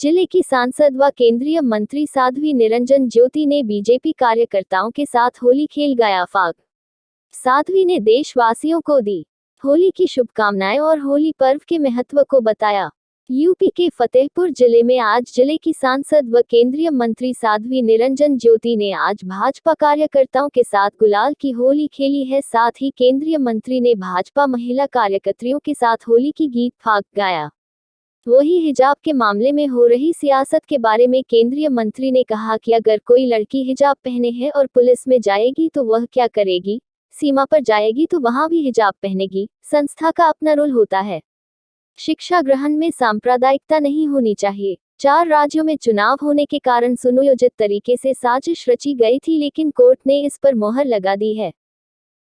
जिले की सांसद व केंद्रीय मंत्री साध्वी निरंजन ज्योति ने बीजेपी कार्यकर्ताओं के साथ होली खेल गाया फाग। साध्वी ने देशवासियों को दी होली की शुभकामनाएं और होली पर्व के महत्व को बताया। यूपी के फतेहपुर जिले में आज जिले की सांसद व केंद्रीय मंत्री साध्वी निरंजन ज्योति ने आज भाजपा कार्यकर्ताओं के साथ गुलाल की होली खेली है। साथ ही केंद्रीय मंत्री ने भाजपा महिला कार्यकर्तियों के साथ होली की गीत फाग गाया। वही हिजाब के मामले में हो रही सियासत के बारे में केंद्रीय मंत्री ने कहा कि अगर कोई लड़की हिजाब पहने है और पुलिस में जाएगी तो वह क्या करेगी, सीमा पर जाएगी तो वहां भी हिजाब पहनेगी। संस्था का अपना रोल होता है। शिक्षा ग्रहण में सांप्रदायिकता नहीं होनी चाहिए। 4 राज्यों में चुनाव होने के कारण सुनियोजित तरीके से साजिश रची गई थी, लेकिन कोर्ट ने इस पर मोहर लगा दी है।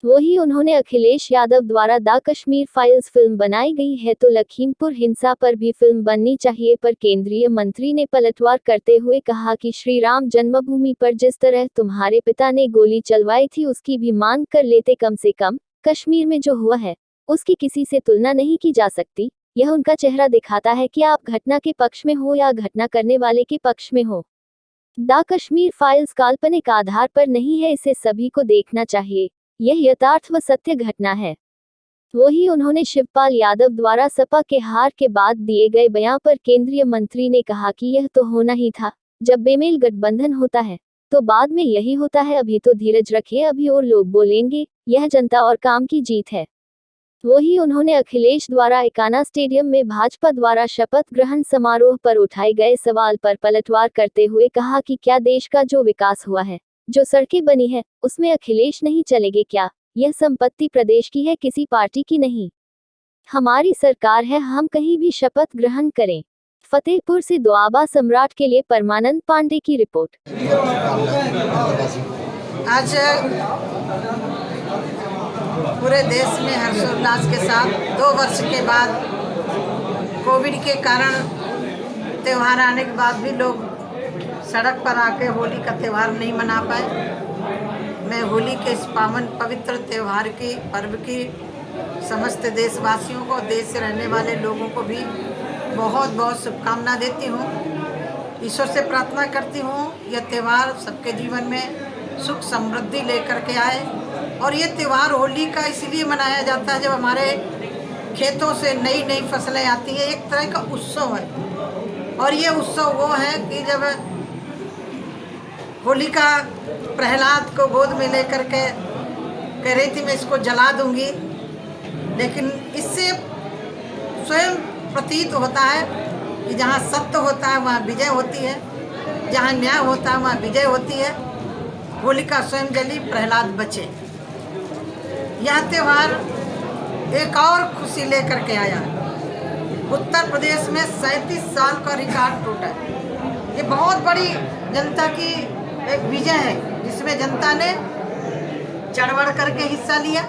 वही उन्होंने अखिलेश यादव द्वारा द कश्मीर फाइल्स फिल्म बनाई गई है तो लखीमपुर हिंसा पर भी फिल्म बननी चाहिए। पर केंद्रीय मंत्री ने पलटवार करते हुए कहा कि श्री राम जन्मभूमि पर जिस तरह तुम्हारे पिता ने गोली चलवाई थी उसकी भी मान कर लेते। कम से कम कश्मीर में जो हुआ है उसकी किसी से तुलना नहीं की जा सकती। यह उनका चेहरा दिखाता है कि आप घटना के पक्ष में हो या घटना करने वाले के पक्ष में हो। द कश्मीर फाइल्स काल्पनिक आधार पर नहीं है, इसे सभी को देखना चाहिए। यह यथार्थ व सत्य घटना है। वही उन्होंने शिवपाल यादव द्वारा सपा के हार के बाद दिए गए बयान पर केंद्रीय मंत्री ने कहा कि यह तो होना ही था। जब बेमेल गठबंधन होता है तो बाद में यही होता है। अभी तो धीरज रखिए, अभी और लोग बोलेंगे। यह जनता और काम की जीत है। वही उन्होंने अखिलेश द्वारा एकाना स्टेडियम में भाजपा द्वारा शपथ ग्रहण समारोह पर उठाए गए सवाल पर पलटवार करते हुए कहा कि क्या देश का जो विकास हुआ है, जो सड़कें बनी है, उसमें अखिलेश नहीं चलेंगे क्या? यह संपत्ति प्रदेश की है, किसी पार्टी की नहीं। हमारी सरकार है, हम कहीं भी शपथ ग्रहण करें। फतेहपुर से दुआबा सम्राट के लिए परमानंद पांडे की रिपोर्ट। आज पूरे देश में हर्षोल्लास के साथ 2 वर्ष के बाद कोविड के कारण त्यौहार आने के बाद भी लोग सड़क पर आके होली का त्यौहार नहीं मना पाए। मैं होली के इस पावन पवित्र त्यौहार की पर्व की समस्त देशवासियों को, देश से रहने वाले लोगों को भी बहुत बहुत शुभकामना देती हूँ। ईश्वर से प्रार्थना करती हूँ यह त्यौहार सबके जीवन में सुख समृद्धि लेकर के आए। और ये त्यौहार होली का इसलिए मनाया जाता है जब हमारे खेतों से नई नई फसलें आती हैं। एक तरह का उत्सव है और ये उत्सव वो है कि जब होलिका प्रहलाद को गोद में लेकर के कह रही थी मैं इसको जला दूंगी, लेकिन इससे स्वयं प्रतीत होता है कि जहाँ सत्य होता है वहाँ विजय होती है, जहाँ न्याय होता है वहाँ विजय होती है। होलिका स्वयं जली, प्रहलाद बचे। यह त्यौहार एक और खुशी लेकर के आया। उत्तर प्रदेश में 37 साल का रिकॉर्ड टूटा। ये बहुत बड़ी जनता की एक विजय है जिसमें जनता ने चढ़ बढ़ करके हिस्सा लिया।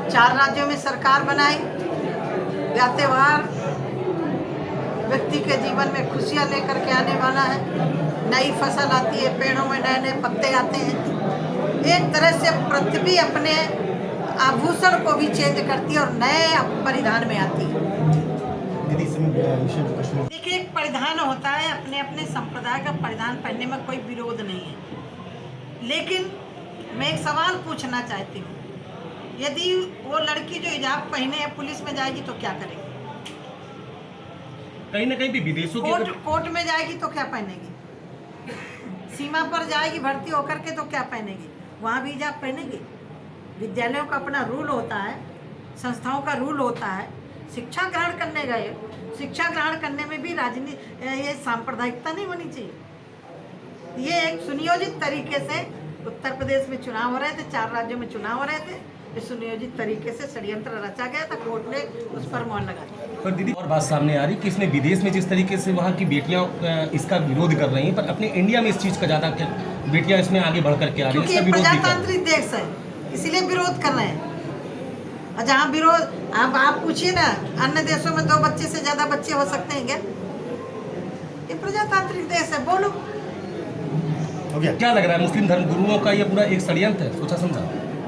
4 राज्यों में सरकार बनाई। यह त्यौहार व्यक्ति के जीवन में खुशियाँ लेकर के आने वाला है। नई फसल आती है, पेड़ों में नए नए पत्ते आते हैं। एक तरह से पृथ्वी अपने आभूषण को भी चेंज करती है और नए परिधान में आती है। देखिए, एक परिधान होता है, अपने अपने संप्रदाय का परिधान पहनने में कोई विरोध नहीं है। लेकिन मैं एक सवाल पूछना चाहती हूँ, यदि वो लड़की जो हिजाब पहने पुलिस में जाएगी तो क्या करेगी? कहीं ना कहीं भी विदेशों कोर्ट में जाएगी तो क्या पहनेगी? सीमा पर जाएगी भर्ती होकर के तो क्या पहनेगी? वहाँ भी हिजाब पहनेगी। विद्यालयों का अपना रूल होता है, संस्थाओं का रूल होता है। शिक्षा ग्रहण करने गए, शिक्षा ग्रहण करने में भी राजनीति, ये सांप्रदायिकता नहीं होनी चाहिए। ये एक सुनियोजित तरीके से उत्तर प्रदेश में चुनाव हो रहे थे, 4 राज्यों में चुनाव हो रहे थे। इस सुनियोजित तरीके से षड्यंत्र रचा गया था, कोर्ट ने उस पर मोहर लगा दी। पर दीदी और बात सामने आ रही कि इसमें विदेश में जिस तरीके से वहाँ की बेटियाँ इसका विरोध कर रही हैं, पर अपने इंडिया में इस चीज़ का ज़्यादा बेटियाँ इसमें आगे बढ़ करके आ रही हैं। क्योंकि प्रजातांत्रिक देश है इसीलिए विरोध कर रहे हैं। और जहाँ विरोध, आप पूछिए ना, अन्य देशों में 2 बच्चे से ज़्यादा बच्चे हो सकते हैं क्या? ये प्रजातांत्रिक देश है, बोलो। क्या लग रहा है मुस्लिम धर्म गुरुओं का ये पूरा एक षड्यंत्र है, सोचा समझा?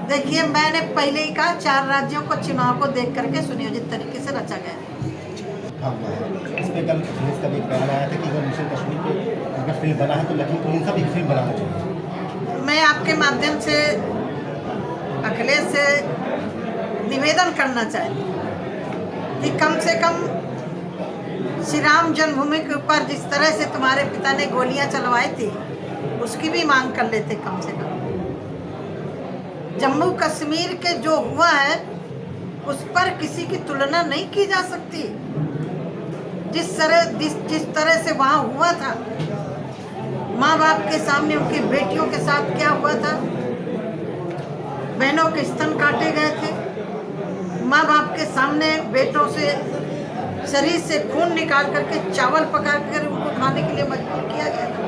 देखिए, मैंने पहले ही कहा 4 राज्यों को चुनाव को देख करके सुनियोजित तरीके से रचा गया। भाग हुआ है। इस पर कल अखिलेश का भी एक बयान आया था कि अगर मिशन कश्मीर पे अगर फिल्म बना है तो लखीमपुर हिंसा भी फिल्म बनाना चाहिए। मैं आपके माध्यम से अखिलेश से निवेदन करना चाहती हूँ कि कम से कम श्री राम जन्मभूमि के ऊपर जिस तरह से तुम्हारे पिता ने गोलियां चलवाई थी उसकी भी मांग कर लेते कम से कम। जम्मू कश्मीर के जो हुआ है उस पर किसी की तुलना नहीं की जा सकती। जिस तरह से वहाँ हुआ था, माँ बाप के सामने उनकी बेटियों के साथ क्या हुआ था, बहनों के स्तन काटे गए थे, माँ बाप के सामने बेटों से शरीर से खून निकाल करके चावल पका कर उनको खाने के लिए मजबूर किया गया था।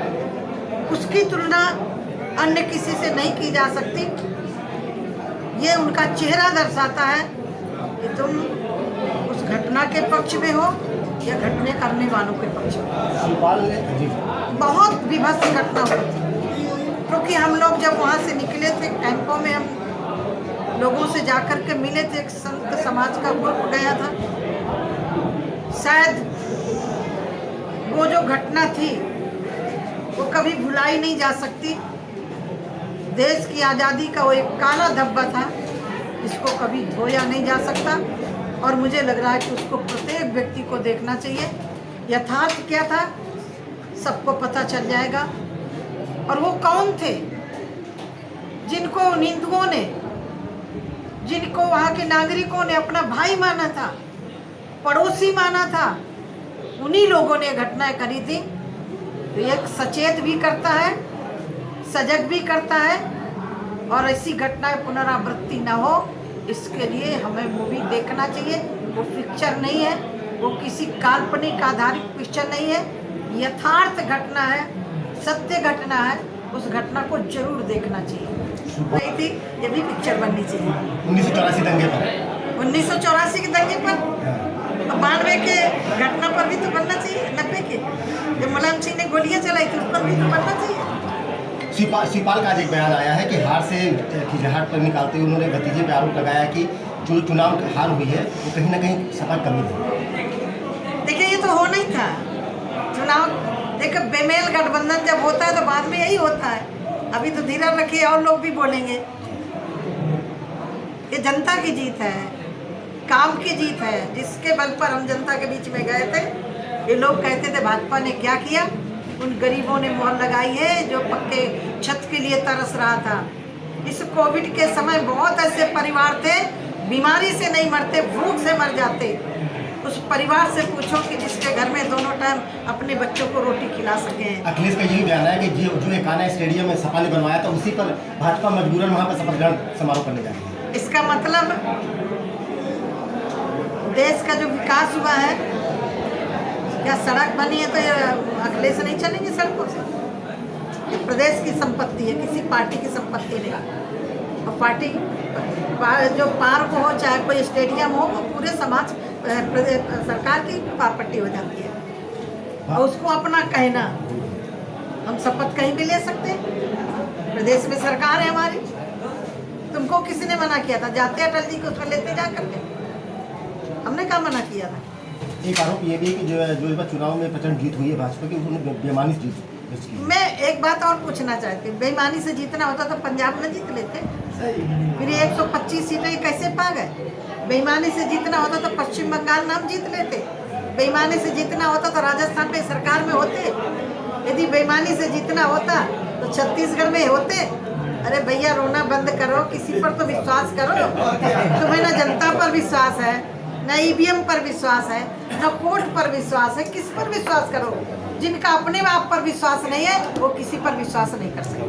उसकी तुलना अन्य किसी से नहीं की जा सकती। ये उनका चेहरा दर्शाता है कि तुम उस घटना के पक्ष में हो या घटने करने वालों के पक्ष में। बहुत विभत्स घटना हुई थी, क्योंकि हम लोग जब वहाँ से निकले थे कैंपों में, हम लोगों से जाकर के मिले थे। एक संत समाज का ग्रुप गया था। शायद वो जो घटना थी वो कभी भुलाई नहीं जा सकती। देश की आज़ादी का वो एक काला धब्बा था, इसको कभी धोया नहीं जा सकता। और मुझे लग रहा है कि उसको प्रत्येक व्यक्ति को देखना चाहिए। यथार्थ क्या था सबको पता चल जाएगा। और वो कौन थे जिनको हिंदुओं ने, जिनको वहाँ के नागरिकों ने अपना भाई माना था, पड़ोसी माना था, उन्हीं लोगों ने घटनाएं करी थी। तो एक सचेत भी करता है, सजग भी करता है, और ऐसी घटनाएं पुनरावृत्ति न हो इसके लिए हमें मूवी देखना चाहिए। वो पिक्चर नहीं है, वो किसी काल्पनिक आधारित पिक्चर नहीं है, यथार्थ घटना है, सत्य घटना है। उस घटना को जरूर देखना चाहिए। नहीं थी ये भी पिक्चर बननी चाहिए। 1984 दंगे पर, 1984 के दंगे पर, 92 के घटना पर भी तो बनना चाहिए। 90 के जब मुलायम सिंह ने गोलियां चलाई थी उस पर भी तो बनना चाहिए। शिवपाल का आज एक बयान आया है कि हार से खिजलाहट पर निकालते हुए उन्होंने भतीजे पे आरोप लगाया कि जो चुनाव हार हुई है वो कहीं ना कहीं सपा कमी है। देखिए ये तो होना ही था चुनाव। देखिए बेमेल गठबंधन जब होता है तो बाद में यही होता है। अभी तो धीरे रखिए और लोग भी बोलेंगे। ये जनता की जीत है, काम की जीत है, जिसके बल पर हम जनता के बीच में गए थे। ये लोग कहते थे भाजपा ने क्या किया, उन गरीबों ने मोहर लगाई है जो पक्के छत के लिए तरस रहा था। इस कोविड के समय बहुत ऐसे परिवार थे बीमारी से नहीं मरते, भूख से मर जाते। उस परिवार से पूछो कि जिसके घर में दोनों टाइम अपने बच्चों को रोटी खिला सके। अखिलेश का यही बयान है कि जो एकाना स्टेडियम में सपा ने बनवाया था उसी पर भाजपा मजबूरन वहाँ पर शपथ ग्रहण समारोह करने जा रही है। इसका मतलब देश का जो विकास हुआ है, क्या सड़क बनी है तो ये अखिलेश नहीं चलेंगे सड़कों से? ये प्रदेश की संपत्ति है, किसी पार्टी की संपत्ति नहीं। और पार्टी जो पार्क हो चाहे कोई स्टेडियम हो वो पूरे समाज सरकार की प्रॉपर्टी हो जाती है। और उसको अपना कहना, हम शपथ कहीं भी ले सकते हैं। प्रदेश में सरकार है हमारी। तुमको किसी ने मना किया था? जाते अटल जी को उसमें लेते जा करके, हमने क्या मना किया था? एक आरोप ये भी है कि जो इस बार चुनाव में प्रचंड जीत हुई है भाजपा की, उन्होंने बेईमानी से जीत की। मैं एक बात और पूछना चाहती हूँ, बेईमानी से जीतना होता तो पंजाब में जीत लेते। फिर 125 सीटें कैसे पा गए? बेईमानी से जीतना होता तो पश्चिम बंगाल नाम जीत लेते। बेईमानी से जीतना होता तो राजस्थान में सरकार में होते। यदि बेईमानी से जीतना होता तो छत्तीसगढ़ में होते। अरे भैया रोना बंद करो, किसी पर तो विश्वास करो। तुम्हें ना जनता पर विश्वास है, न ईवीएम पर विश्वास है, न कोर्ट पर विश्वास है। किस पर विश्वास करो? जिनका अपने आप पर विश्वास नहीं है वो किसी पर विश्वास नहीं कर सकते।